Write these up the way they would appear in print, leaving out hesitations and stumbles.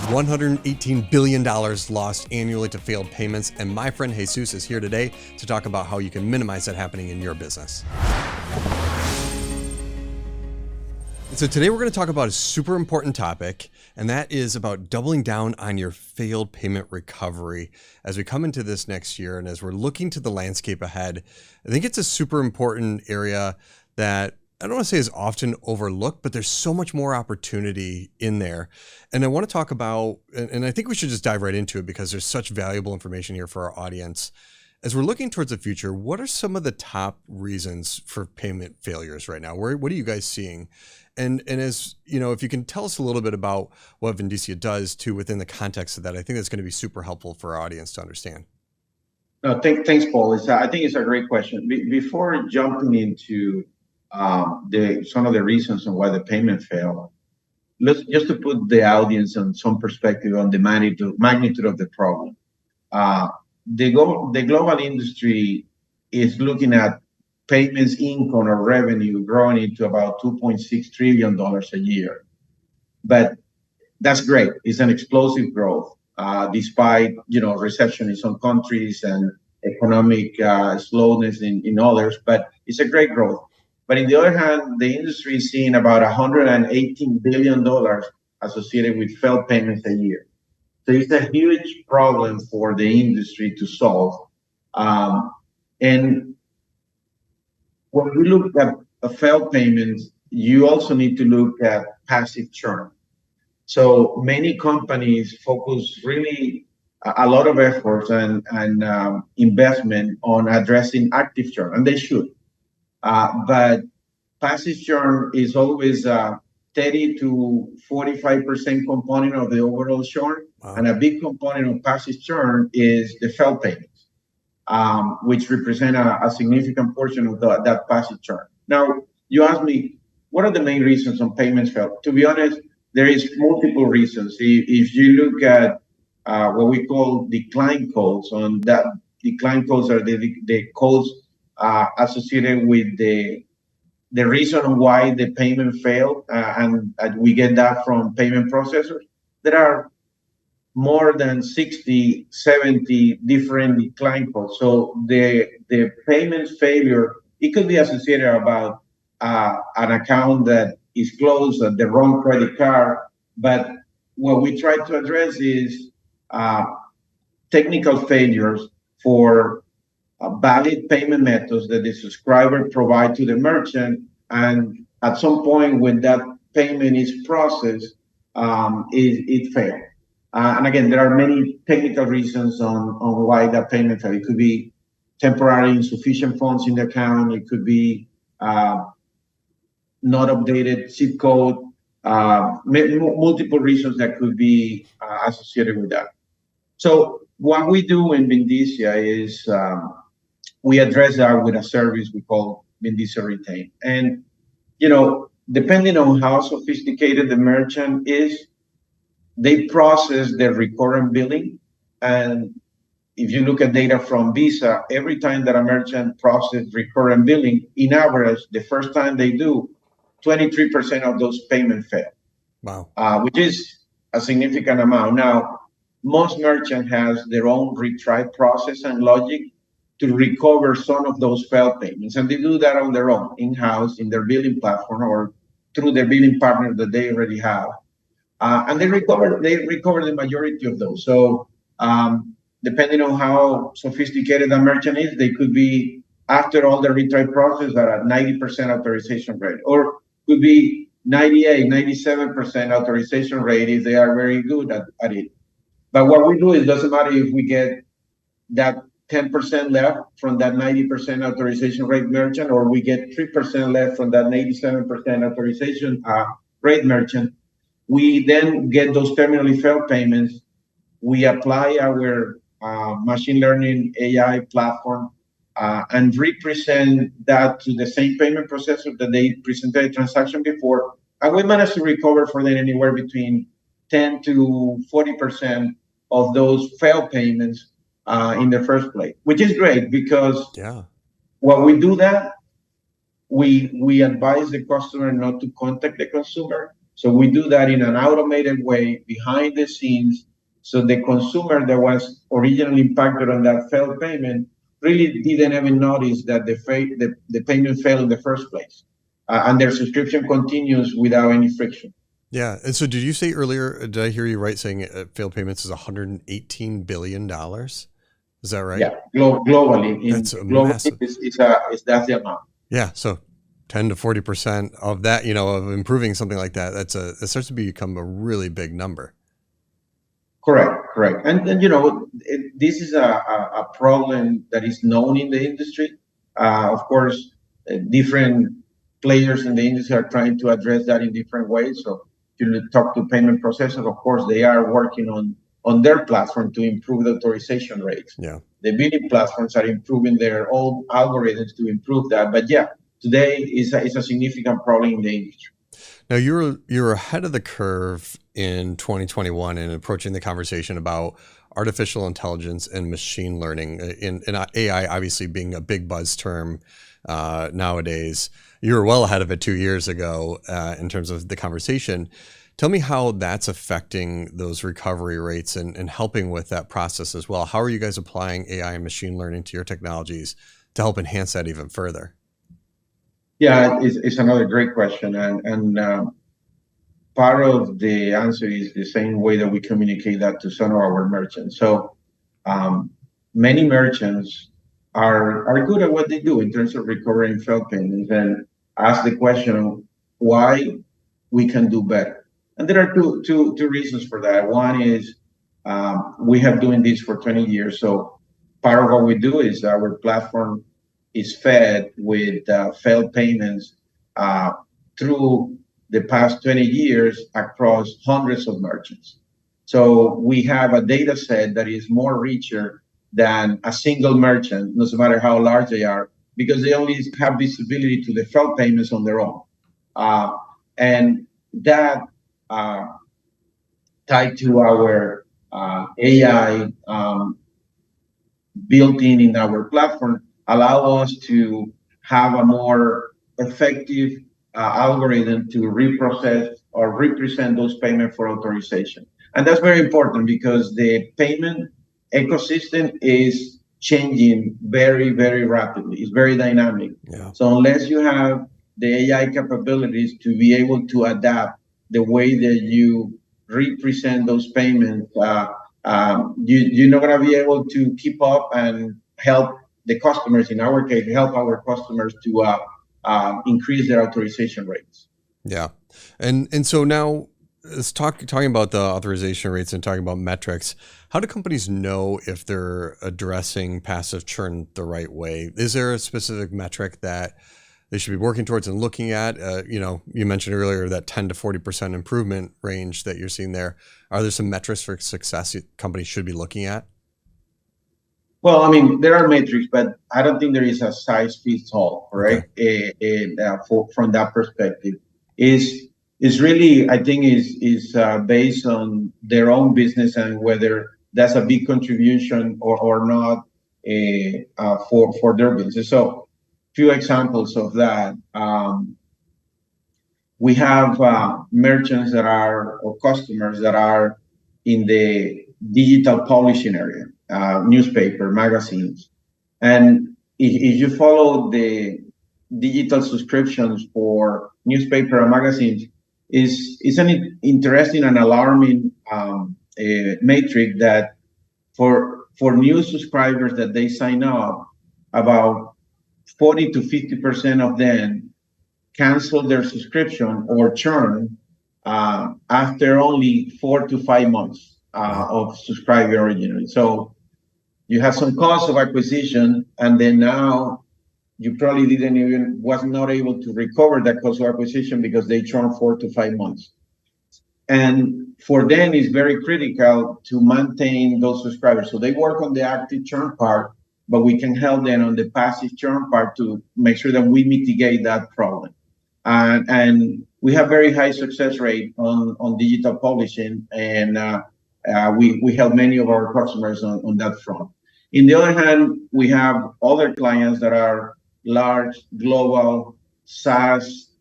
$118 billion lost annually to failed payments, and my friend Jesus is here today to talk about how you can minimize that happening in your business. So today we're going to talk about a super important topic, and that is about doubling down on your failed payment recovery as we come into this next year. And as we're looking to the landscape ahead, I think it's a super important area that I don't want to say is often overlooked, but there's so much more opportunity in there. And I want to talk about, and I think we should just dive right into it because there's such valuable information here for our audience. As we're looking towards the future, what are some of the top reasons for payment failures right now? What are you guys seeing? And as you know, if you can tell us a little bit about what Vindicia does too within the context of that, I think that's going to be super helpful for our audience to understand. No, thanks, Paul. I think it's a great question. Before jumping into some of the reasons on why the payment failed, let's just to put the audience on some perspective on the magnitude of the problem. The global industry is looking at payments income or revenue growing into about $2.6 trillion a year. But that's great. It's an explosive growth, despite recession in some countries and economic slowness in others. But it's a great growth. But on the other hand, the industry is seeing about $118 billion associated with failed payments a year. So it's a huge problem for the industry to solve. And when we look at failed payments, you also need to look at passive churn. So many companies focus really a lot of efforts and investment on addressing active churn, and they should. But passive churn is always 30 to 45% component of the overall churn. Wow. And a big component of passive churn is the failed payments, which represent a significant portion of that passive churn. Now, you asked me, what are the main reasons on payments fail? To be honest, there is multiple reasons. If you look at what we call decline codes, on that decline codes are the codes associated with the reason why the payment failed, and we get that from payment processors. There are more than 60, 70 different decline codes. So the payment failure, it could be associated about an account that is closed, the wrong credit card. But what we try to address is technical failures for valid payment methods that the subscriber provide to the merchant, and at some point when that payment is processed, it failed. And again, there are many technical reasons on why that payment failed. It could be temporary insufficient funds in the account. It could be not updated zip code. Multiple reasons that could be associated with that. So what we do in Vindicia is we address that with a service we call Vindicia Retain. And, depending on how sophisticated the merchant is, they process their recurrent billing. And if you look at data from Visa, every time that a merchant processes recurrent billing, in average, the first time they do, 23% of those payments fail. Wow. Which is a significant amount. Now, most merchants has their own retry process and logic to recover some of those failed payments. And they do that on their own, in-house, in their billing platform, or through their billing partner that they already have. And they recover the majority of those. So depending on how sophisticated a merchant is, they could be, after all the retry process, at a 90% authorization rate, or could be 98, 97% authorization rate if they are very good at it. But what we do, it doesn't matter if we get that 10% left from that 90% authorization rate merchant, or we get 3% left from that 87% authorization rate merchant. We then get those terminally failed payments. We apply our machine learning AI platform and represent that to the same payment processor that they presented a transaction before. And we managed to recover for them anywhere between 10 to 40% of those failed payments in the first place, which is great because when we do that, we advise the customer not to contact the consumer. So we do that in an automated way behind the scenes. So the consumer that was originally impacted on that failed payment really didn't even notice that the payment failed in the first place. And their subscription continues without any friction. Yeah. And so did you say earlier, did I hear you right saying failed payments is $118 billion? Is that right? Yeah, globally, That's a globally, massive. that's the amount. Yeah. So 10 to 40% of that, of improving something like that, it starts to become a really big number. Correct. And this is a problem that is known in the industry. Of course, different players in the industry are trying to address that in different ways. So if you talk to payment processors, of course, they are working on their platform to improve the authorization rates. Yeah. The billing platforms are improving their own algorithms to improve that. But yeah, today is a significant problem in the industry. Now you're ahead of the curve in 2021 in approaching the conversation about artificial intelligence and machine learning, in AI obviously being a big buzz term nowadays. You were well ahead of it 2 years ago in terms of the conversation. Tell me how that's affecting those recovery rates and helping with that process as well. How are you guys applying AI and machine learning to your technologies to help enhance that even further? Yeah, it's another great question, and part of the answer is the same way that we communicate that to some of our merchants. So many merchants are good at what they do in terms of recovering failed payments and ask the question why we can do better. And there are two reasons for that. One is we have doing this for 20 years. So part of what we do is our platform is fed with failed payments through the past 20 years across hundreds of merchants. So we have a data set that is more richer than a single merchant, no matter how large they are, because they only have visibility to the failed payments on their own. And that tied to our AI built in our platform allow us to have a more effective algorithm to reprocess or represent those payments for authorization. And that's very important because the payment ecosystem is changing very, very rapidly. It's very dynamic. Yeah. So unless you have the AI capabilities to be able to adapt the way that you represent those payments, you're not going to be able to keep up and help the customers, in our case, help our customers to increase their authorization rates. Yeah. And so now let's talking about the authorization rates and talking about metrics. How do companies know if they're addressing passive churn the right way? Is there a specific metric that they should be working towards and looking at? You mentioned earlier that 10 to 40% improvement range that you're seeing there. Are there some metrics for success companies should be looking at? Well, I mean, there are metrics, but I don't think there is a size fits all, right? Okay. From that perspective, is really, I think, is based on their own business and whether that's a big contribution or not for their business. So, few examples of that. We have merchants that are, or customers that are in the digital publishing area, newspaper, magazines. And if you follow the digital subscriptions for newspaper and magazines, is an interesting and alarming metric that for new subscribers that they sign up, about 40 to 50% of them cancel their subscription or churn after only 4 to 5 months of subscriber originally. So you have some cost of acquisition, and then now you probably was not able to recover that cost of acquisition because they churn 4 to 5 months. And for them, it's very critical to maintain those subscribers. So they work on the active churn part, but we can help them on the passive churn part to make sure that we mitigate that problem. And we have very high success rate on digital publishing, and we help many of our customers on that front. In the other hand, we have other clients that are large global SaaS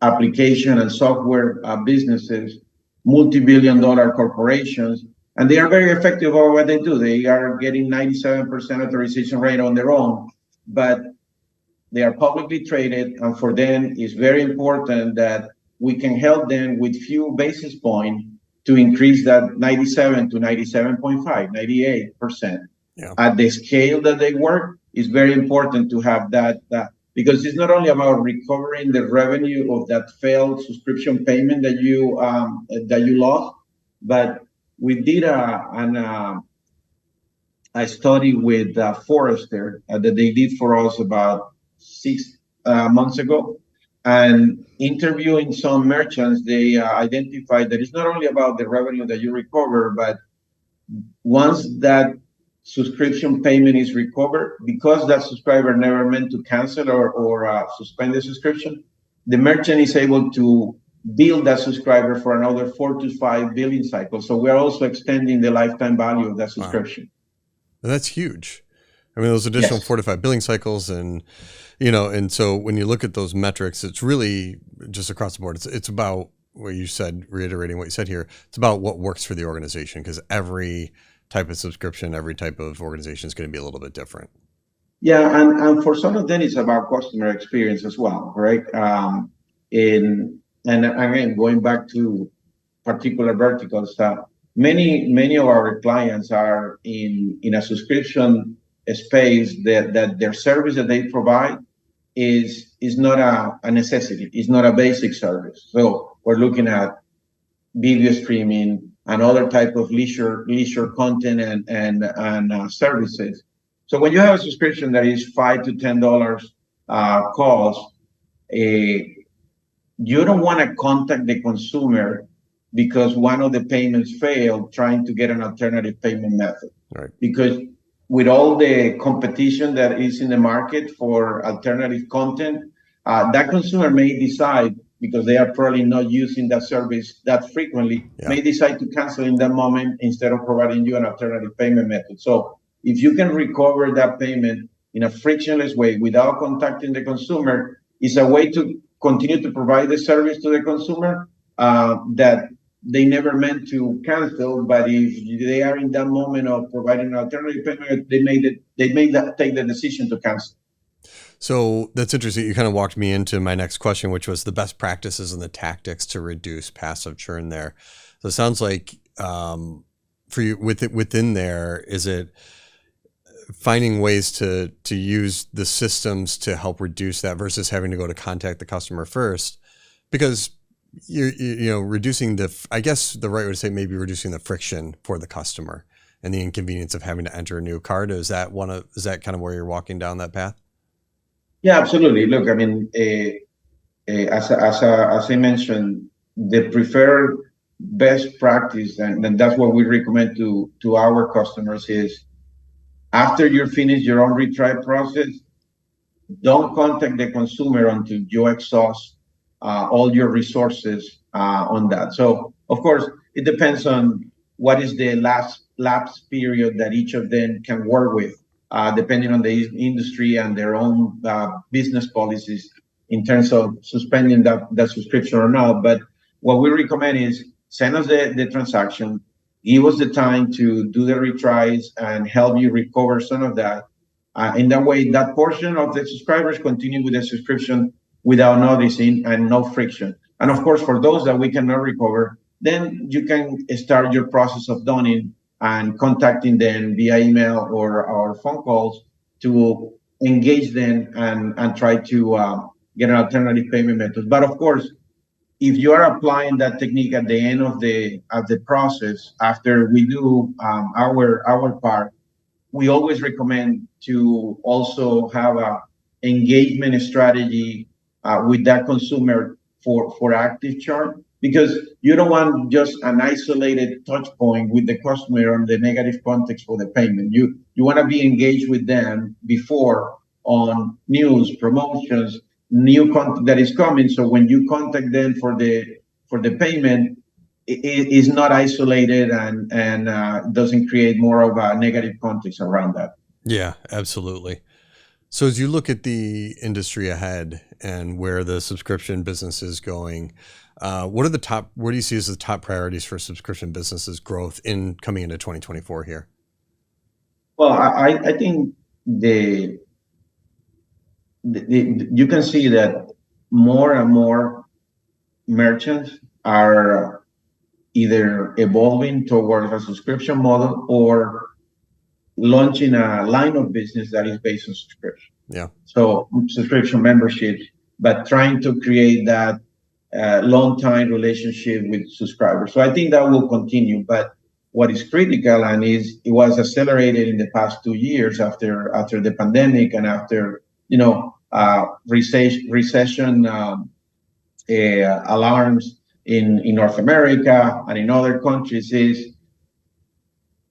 application and software businesses, multi-billion-dollar corporations, and they are very effective at what they do. They are getting 97% authorization rate on their own, but they are publicly traded, and for them, it's very important that we can help them with few basis points to increase that 97 to 97.5, 98%. Yeah. At the scale that they work, it's very important to have that because it's not only about recovering the revenue of that failed subscription payment that you lost, but we did a study with Forrester that they did for us about 6 months ago. And interviewing some merchants, they identified that it's not only about the revenue that you recover, but once that subscription payment is recovered, because that subscriber never meant to cancel or suspend the subscription, the merchant is able to bill that subscriber for another 4 to 5 billing cycles. So we're also extending the lifetime value of that subscription. Wow. That's huge. I mean, those additional Yes. 4 to 5 billing cycles, and and so when you look at those metrics, it's really just across the board. It's about what you said, reiterating what you said here. It's about what works for the organization, because every type of subscription, every type of organization is going to be a little bit different. Yeah, and for some of them, it's about customer experience as well, right? And again, going back to particular verticals, many of our clients are in a subscription space that their service that they provide is not a necessity, it's not a basic service. So we're looking at video streaming and other type of leisure content and services. So when you have a subscription that is $5 to $10 cost, you don't want to contact the consumer because one of the payments failed trying to get an alternative payment method. Right. Because with all the competition that is in the market for alternative content, that consumer may decide, because they are probably not using that service that frequently, may decide to cancel in that moment instead of providing you an alternative payment method. So if you can recover that payment in a frictionless way without contacting the consumer, it's a way to continue to provide the service to the consumer that they never meant to cancel. But if they are in that moment of providing an alternative payment, they made that take the decision to cancel. So that's interesting. You kind of walked me into my next question, which was the best practices and the tactics to reduce passive churn there. So it sounds like for you within there, is it finding ways to use the systems to help reduce that versus having to go to contact the customer first? Because you're reducing I guess the right way to say, maybe reducing the friction for the customer and the inconvenience of having to enter a new card. Is that kind of where you're walking down that path? Yeah, absolutely. Look, I mean, as I mentioned, the preferred best practice, and that's what we recommend to our customers, is after you finish your own retry process, don't contact the consumer until you exhaust all your resources on that. So, of course, it depends on what is the last lapse period that each of them can work with, depending on the industry and their own business policies in terms of suspending that subscription or not. But what we recommend is send us the transaction, give us the time to do the retries and help you recover some of that. In that way, that portion of the subscribers continue with the subscription without noticing and no friction. And of course, for those that we cannot recover, then you can start your process of donning and contacting them via email or phone calls to engage them and try to get an alternative payment method. But of course, if you are applying that technique at the end of the process, after we do our part, we always recommend to also have a engagement strategy with that consumer for active churn, because you don't want just an isolated touch point with the customer on the negative context for the payment. You want to be engaged with them before on news, promotions, new content that is coming. So when you contact them for the payment, it is not isolated and doesn't create more of a negative context around that. Yeah, absolutely. So as you look at the industry ahead and where the subscription business is going, what do you see as the top priorities for subscription businesses growth in coming into 2024 here? Well, I think you can see that more and more merchants are either evolving towards a subscription model or launching a line of business that is based on subscription. Yeah. So subscription memberships, but trying to create that long-time relationship with subscribers. So I think that will continue. But what is critical and it was accelerated in the past 2 years after the pandemic and after recession alarms in North America and in other countries is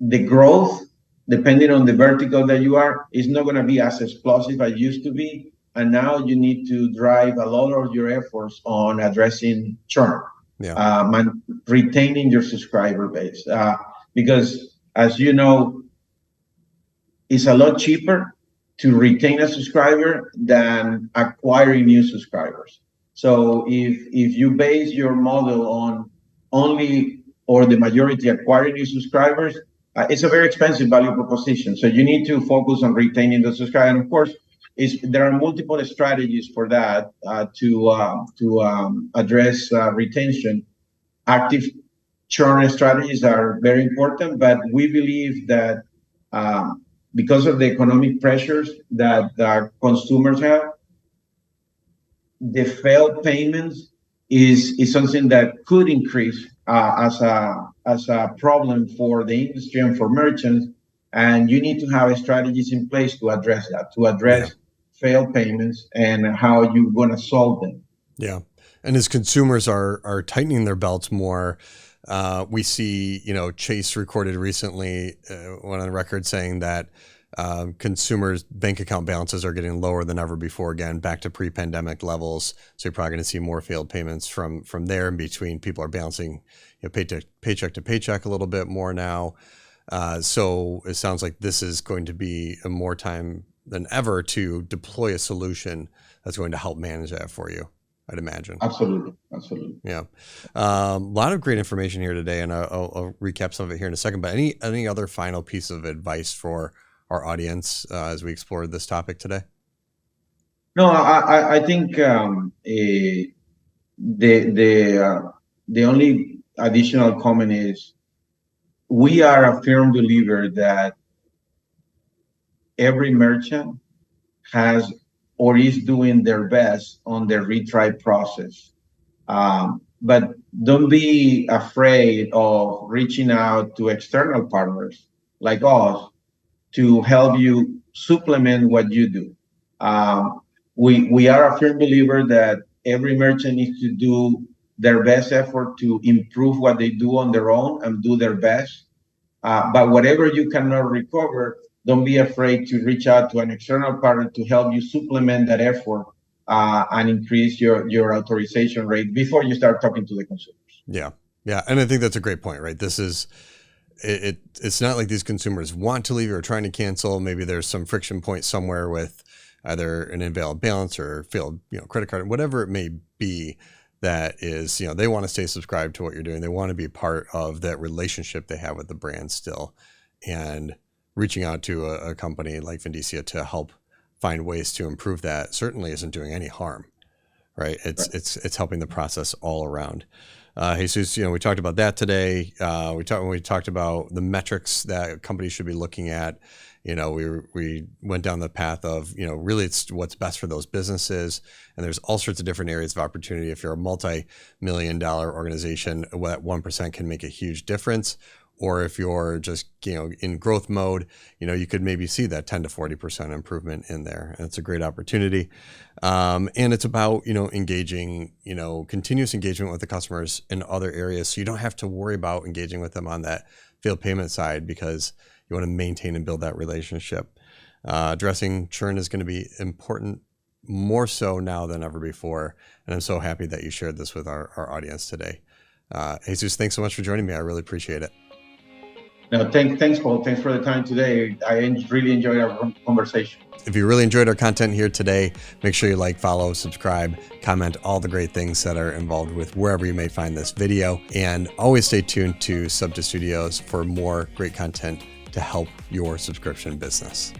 the growth, depending on the vertical that you are, is not going to be as explosive as it used to be. And now you need to drive a lot of your efforts on addressing churn, retaining your subscriber base. Because as you know, it's a lot cheaper to retain a subscriber than acquiring new subscribers. So if you base your model on only or the majority acquiring new subscribers, it's a very expensive value proposition. So you need to focus on retaining the subscriber. And of course, there are multiple strategies for that to address retention. Active churn strategies are very important, but we believe that because of the economic pressures that consumers have, the failed payments is something that could increase as a problem for the industry and for merchants. And you need to have strategies in place to address that, to address failed payments and how you're going to solve them. Yeah. And as consumers are tightening their belts more, we see, Chase recorded recently, went on record saying that consumers' bank account balances are getting lower than ever before, again, back to pre-pandemic levels. So you're probably going to see more failed payments from there in between. People are bouncing paycheck to paycheck a little bit more now. So it sounds like this is going to be a more time than ever to deploy a solution that's going to help manage that for you, I'd imagine. Absolutely. Yeah. A lot of great information here today, and I'll recap some of it here in a second. But any other final piece of advice for our audience as we explore this topic today? No, I think the only additional comment is we are a firm believer that every merchant has or is doing their best on the retry process. But don't be afraid of reaching out to external partners like us to help you supplement what you do. We are a firm believer that every merchant needs to do their best effort to improve what they do on their own and do their best. But whatever you cannot recover, don't be afraid to reach out to an external partner to help you supplement that effort and increase your authorization rate before you start talking to the consumers. Yeah. And I think that's a great point, right? This is, it's not like these consumers want to leave or are trying to cancel. Maybe there's some friction point somewhere with either an invalid balance or failed, credit card, whatever it may be. That is, they want to stay subscribed to what you're doing. They want to be part of that relationship they have with the brand still, and reaching out to a company like Vindicia to help find ways to improve that certainly isn't doing any harm, right? It's helping the process all around. Jesus, we talked about that today. We talked about the metrics that companies should be looking at. We went down the path of, really it's what's best for those businesses. And there's all sorts of different areas of opportunity. If you're a multi-million-dollar organization, that 1% can make a huge difference. Or if you're just, in growth mode, you could maybe see that 10 to 40% improvement in there. And it's a great opportunity. And it's about, engaging, continuous engagement with the customers in other areas. So you don't have to worry about engaging with them on that failed payment side, because you want to maintain and build that relationship. Addressing churn is going to be important, more so now than ever before. And I'm so happy that you shared this with our audience today. Jesus, thanks so much for joining me. I really appreciate it. No, thanks, Paul. Thanks for the time today. Really enjoyed our conversation. If you really enjoyed our content here today, make sure you like, follow, subscribe, comment, all the great things that are involved with wherever you may find this video. And always stay tuned to SUBTA Studios for more great content to help your subscription business.